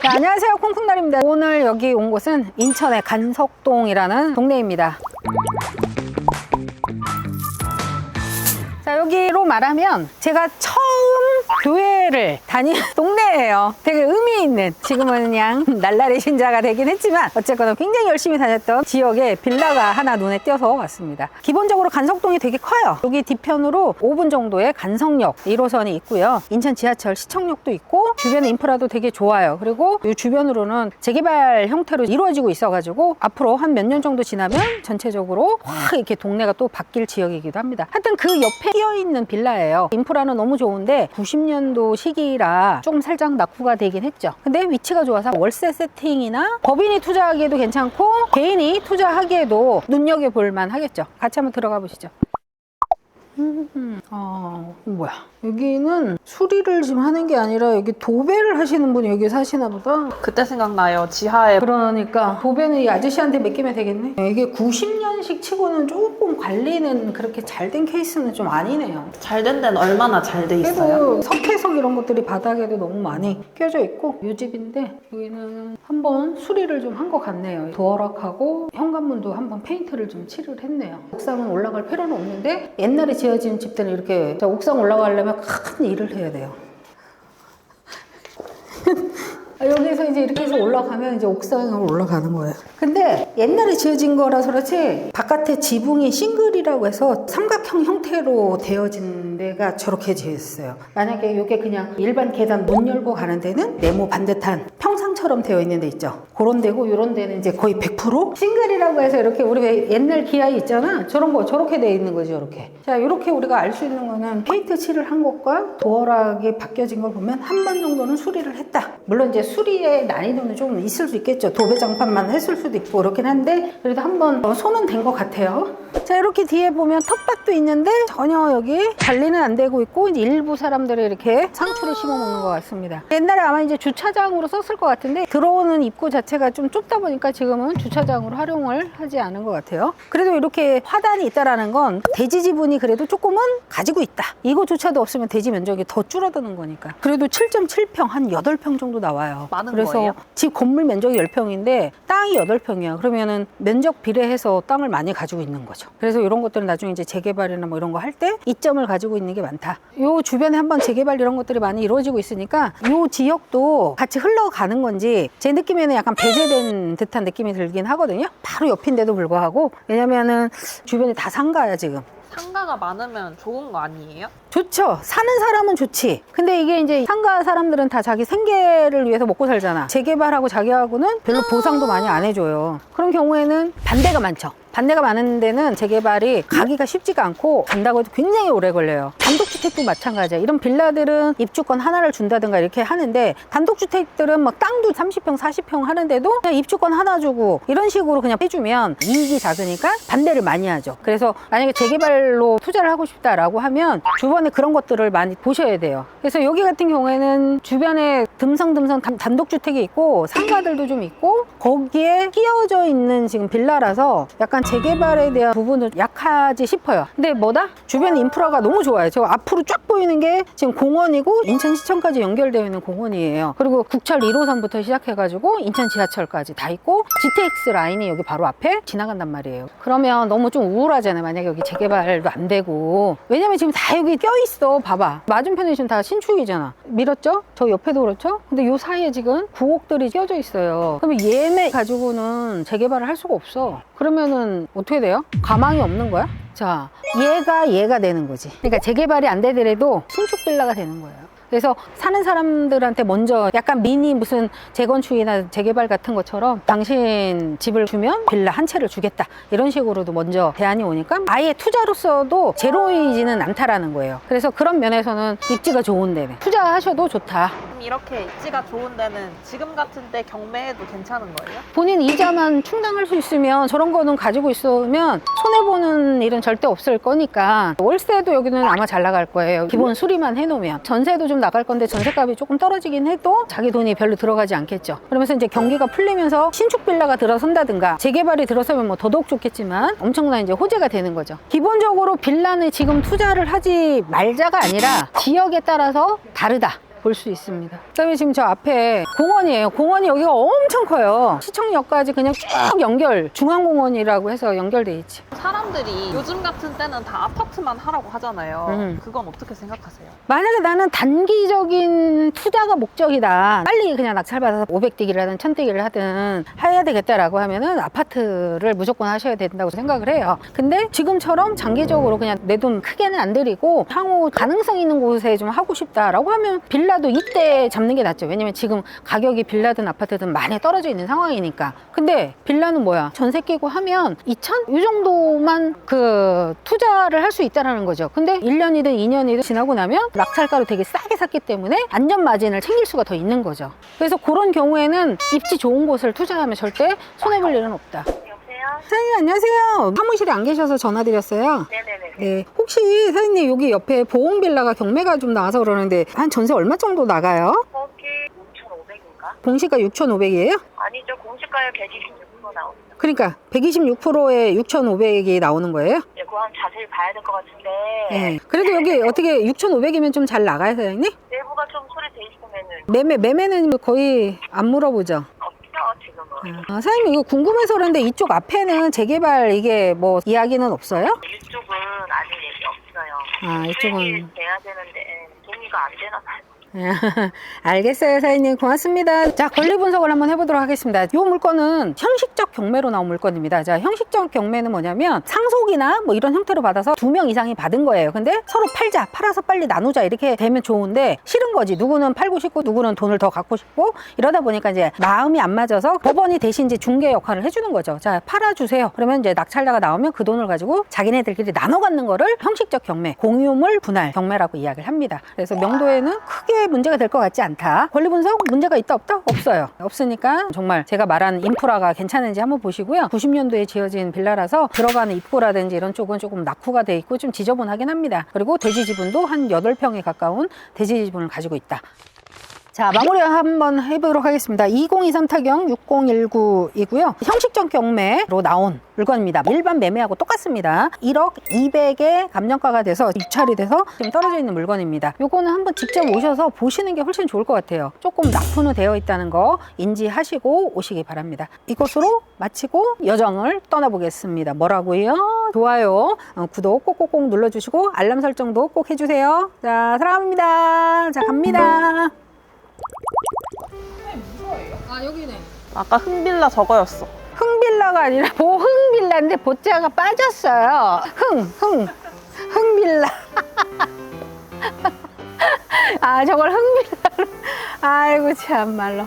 자, 안녕하세요, 콩콩날입니다. 오늘 여기 온 곳은 인천의 간석동이라는 동네입니다. 자, 여기로 말하면 제가 처음 교회를 다니는 동네예요. 되게 의미 있는, 지금은 그냥 날라리 신자가 되긴 했지만 어쨌거나 굉장히 열심히 다녔던 지역에 빌라가 하나 눈에 띄어서 왔습니다. 기본적으로 간석동이 되게 커요. 여기 뒤편으로 5분 정도의 간석역 1호선이 있고요. 인천 지하철 시청역도 있고 주변 인프라도 되게 좋아요. 그리고 이 주변으로는 재개발 형태로 이루어지고 있어가지고 앞으로 한 몇 년 정도 지나면 전체적으로 확 이렇게 동네가 또 바뀔 지역이기도 합니다. 하여튼 그 옆에 끼어있는 빌라예요. 인프라는 너무 좋은데 90년도 시기라 조금 살짝 낙후가 되긴 했죠. 근데 위치가 좋아서 월세 세팅이나 법인이 투자하기에도 괜찮고 개인이 투자하기에도 눈여겨볼 만 하겠죠. 같이 한번 들어가 보시죠. 뭐야, 여기는 수리를 지금 하는 게 아니라 여기 도배를 하시는 분이 여기 사시나 보다. 그때 생각나요. 지하에. 그러니까 도배는 이 아저씨한테 맡기면 되겠네. 이게 90년식 치고는 조금 관리는 그렇게 잘 된 케이스는 좀 아니네요. 잘 된 데는 얼마나 잘 돼 있어요? 그래도 석회석 이런 것들이 바닥에도 너무 많이 껴져 있고 이 집인데 여기는 한번 수리를 좀 한 것 같네요. 도어락하고 현관문도 한번 페인트를 좀 칠을 했네요. 옥상은 올라갈 필요는 없는데 옛날에 지어진 집들은 이렇게 옥상 올라가려면 큰 일을 해야 돼요. 여기서 이제 이렇게 해서 올라가면 이제 옥상으로 올라가는 거예요. 근데 옛날에 지어진 거라서 그렇지 바깥에 지붕이 싱글이라고 해서 삼각형 형태로 되어진 데가 저렇게 되어 있어요. 만약에 이게 그냥 일반 계단 문 열고 가는 데는 네모 반듯한 평상처럼 되어 있는 데 있죠. 그런 데고 이런 데는 이제 거의 100% 싱글이라고 해서 이렇게 우리 왜 옛날 기아이 있잖아. 저런 거 저렇게 되어 있는 거죠. 이렇게. 자, 이렇게 우리가 알 수 있는 거는 페인트 칠을 한 것과 도어락이 바뀌어진 걸 보면 한 번 정도는 수리를 했다. 물론 이제 수리의 난이도는 좀 있을 수 있겠죠. 도배장판만 했을 수도 있고 그렇긴 한데 그래도 한번 손은 된 것 같아요. 자, 이렇게 뒤에 보면 텃밭도 있는데 전혀 여기 관리는 안 되고 있고 이제 일부 사람들이 이렇게 상추를 심어 먹는 것 같습니다. 옛날에 아마 이제 주차장으로 썼을 것 같은데 들어오는 입구 자체가 좀 좁다 보니까 지금은 주차장으로 활용을 하지 않은 것 같아요. 그래도 이렇게 화단이 있다라는 건 대지 지분이 그래도 조금은 가지고 있다. 이거조차도 없으면 대지 면적이 더 줄어드는 거니까. 그래도 7.7평 한 8평 정도 나와요. 많은 그래서 거예요? 집 건물 면적이 10평인데 땅이 8평이야. 그러면은 면적 비례해서 땅을 많이 가지고 있는 거죠. 그래서 이런 것들은 나중에 이제 재개발이나 뭐 이런 거 할 때 이점을 가지고 있는 게 많다. 요 주변에 한번 재개발 이런 것들이 많이 이루어지고 있으니까 요 지역도 같이 흘러가는 건지 제 느낌에는 약간 배제된 듯한 느낌이 들긴 하거든요. 바로 옆인데도 불구하고. 왜냐면은 주변이 다 상가야 지금. 상가가 많으면 좋은 거 아니에요? 좋죠. 사는 사람은 좋지. 근데 이게 이제 상가 사람들은 다 자기 생계를 위해서 먹고 살잖아. 재개발하고 자기하고는 별로 보상도 많이 안 해줘요. 그런 경우에는 반대가 많죠. 반대가 많은 데는 재개발이 가기가 쉽지가 않고 간다고 해도 굉장히 오래 걸려요. 단독주택도 마찬가지야. 이런 빌라들은 입주권 하나를 준다든가 이렇게 하는데 단독주택들은 막 땅도 30평, 40평 하는데도 그냥 입주권 하나 주고 이런 식으로 그냥 해주면 이익이 작으니까 반대를 많이 하죠. 그래서 만약에 재개발로 투자를 하고 싶다라고 하면 주변에 그런 것들을 많이 보셔야 돼요. 그래서 여기 같은 경우에는 주변에 듬성듬성 단독주택이 있고 상가들도 좀 있고 거기에 끼어져 있는 지금 빌라라서 약간 재개발에 대한 부분은 약하지 싶어요. 근데 뭐다? 주변 인프라가 너무 좋아요. 저 앞으로 쫙 보이는 게 지금 공원이고 인천시청까지 연결되어 있는 공원이에요. 그리고 국철 1호선부터 시작해가지고 인천 지하철까지 다 있고 GTX 라인이 여기 바로 앞에 지나간단 말이에요. 그러면 너무 좀 우울하잖아요. 만약에 여기 재개발도 안 되고. 왜냐면 지금 다 여기 껴있어. 봐봐. 맞은편에 지금 다 신축이잖아. 밀었죠? 저 옆에도 그렇죠? 근데 요 사이에 지금 구옥들이 껴져 있어요. 그러면 얘네 가지고는 재개발을 할 수가 없어. 그러면은 어떻게 돼요? 가망이 없는 거야? 자, 얘가 되는 거지. 그러니까 재개발이 안 되더라도 신축 빌라가 되는 거예요. 그래서 사는 사람들한테 먼저 약간 미니 무슨 재건축이나 재개발 같은 것처럼 당신 집을 주면 빌라 한 채를 주겠다 이런 식으로도 먼저 대안이 오니까 아예 투자로서도 제로이지는 않다라는 거예요. 그래서 그런 면에서는 입지가 좋은 데는 투자하셔도 좋다. 이렇게 입지가 좋은 데는 지금 같은 때 경매해도 괜찮은 거예요? 본인 이자만 충당할 수 있으면 저런 거는 가지고 있으면 손해보는 일은 절대 없을 거니까 월세도 여기는 아마 잘 나갈 거예요. 기본 수리만 해놓으면. 전세도 좀 나갈 건데 전세값이 조금 떨어지긴 해도 자기 돈이 별로 들어가지 않겠죠. 그러면서 이제 경기가 풀리면서 신축 빌라가 들어선다든가 재개발이 들어서면 뭐 더더욱 좋겠지만 엄청난 이제 호재가 되는 거죠. 기본적으로 빌라는 지금 투자를 하지 말자가 아니라 지역에 따라서 다르다. 볼 수 있습니다. 그다음에 지금 저 앞에 공원이에요. 공원이 여기가 엄청 커요. 시청역까지 그냥 쭉 연결, 중앙공원이라고 해서 연결돼 있지. 사람들이 요즘 같은 때는 다 아파트만 하라고 하잖아요. 그건 어떻게 생각하세요? 만약에 나는 단기적인 투자가 목적이다. 빨리 그냥 낙찰받아서 500대기를 하든 1000대기를 하든 해야 되겠다라고 하면은 아파트를 무조건 하셔야 된다고 생각을 해요. 근데 지금처럼 장기적으로 그냥 내 돈 크게는 안 들이고 향후 가능성 있는 곳에 좀 하고 싶다라고 하면 빌라도 이때 잡는 게 낫죠. 왜냐면 지금 가격이 빌라든 아파트든 많이 떨어져 있는 상황이니까. 근데 빌라는 뭐야? 전세 끼고 하면 2천? 이 정도만 그 투자를 할 수 있다는 거죠. 근데 1년이든 2년이든 지나고 나면 낙찰가로 되게 싸게 샀기 때문에 안전 마진을 챙길 수가 더 있는 거죠. 그래서 그런 경우에는 입지 좋은 곳을 투자하면 절대 손해볼 일은 없다. 사장님 안녕하세요. 사무실에 안 계셔서 전화드렸어요. 네네네. 네, 혹시 사장님 여기 옆에 보온빌라가 경매가 좀 나와서 그러는데 한 전세 얼마 정도 나가요? 거기 6,500인가? 공시가 6,500이에요? 아니죠. 공시가에 126% 나옵니다. 그러니까 126%에 6,500이 나오는 거예요? 네, 그거 한번 자세히 봐야 될 것 같은데. 네. 그래도 여기 어떻게 6,500이면 좀 잘 나가요, 사장님? 내부가 좀 소리 돼 있으면은 매매는 거의 안 물어보죠? 없죠, 지금은. 사장님 이거 궁금해서 그런데 이쪽 앞에는 재개발 이게 뭐 이야기는 없어요? 이쪽은 아직 얘기 없어요. 아, 이쪽은. 돼야 되는데 동의가 안 되나 봐요. 알겠어요, 사장님. 고맙습니다. 자, 권리 분석을 한번 해보도록 하겠습니다. 이 물건은 형식적 경매로 나온 물건입니다. 자, 형식적 경매는 뭐냐면 상속이나 뭐 이런 형태로 받아서 2명 이상이 받은 거예요. 근데 서로 팔아서 빨리 나누자 이렇게 되면 좋은데 싫은 거지. 누구는 팔고 싶고 누구는 돈을 더 갖고 싶고 이러다 보니까 이제 마음이 안 맞아서 법원이 대신 이제 중개 역할을 해주는 거죠. 자, 팔아주세요. 그러면 이제 낙찰자가 나오면 그 돈을 가지고 자기네들끼리 나눠 갖는 거를 형식적 경매, 공유물 분할 경매라고 이야기를 합니다. 그래서 명도에는 크게 문제가 될 것 같지 않다. 권리 분석 문제가 있다 없다? 없어요. 없으니까 정말 제가 말한 인프라가 괜찮은지 한번 보시고요. 90년도에 지어진 빌라라서 들어가는 입구라든지 이런 쪽은 조금 낙후가 돼 있고 좀 지저분하긴 합니다. 그리고 대지 지분도 한 8평에 가까운 대지 지분을 가지고 있다. 자, 마무리 한번 해보도록 하겠습니다. 2023 타경 6019이고요. 형식적 경매로 나온 물건입니다. 일반 매매하고 똑같습니다. 1억 200에 감정가가 돼서 입찰이 돼서 지금 떨어져 있는 물건입니다. 요거는 한번 직접 오셔서 보시는 게 훨씬 좋을 것 같아요. 조금 납품은 되어 있다는 거 인지하시고 오시기 바랍니다. 이것으로 마치고 여정을 떠나보겠습니다. 뭐라고요? 좋아요, 구독 꼭꼭꼭 눌러주시고 알람 설정도 꼭 해주세요. 자, 사랑합니다. 자, 갑니다. 아, 여기네. 아까 흥빌라 저거였어. 흥빌라가 아니라 보흥빌라인데 보자가 빠졌어요. 흥빌라. 아, 저걸 흥빌라로. 아이고, 참말로.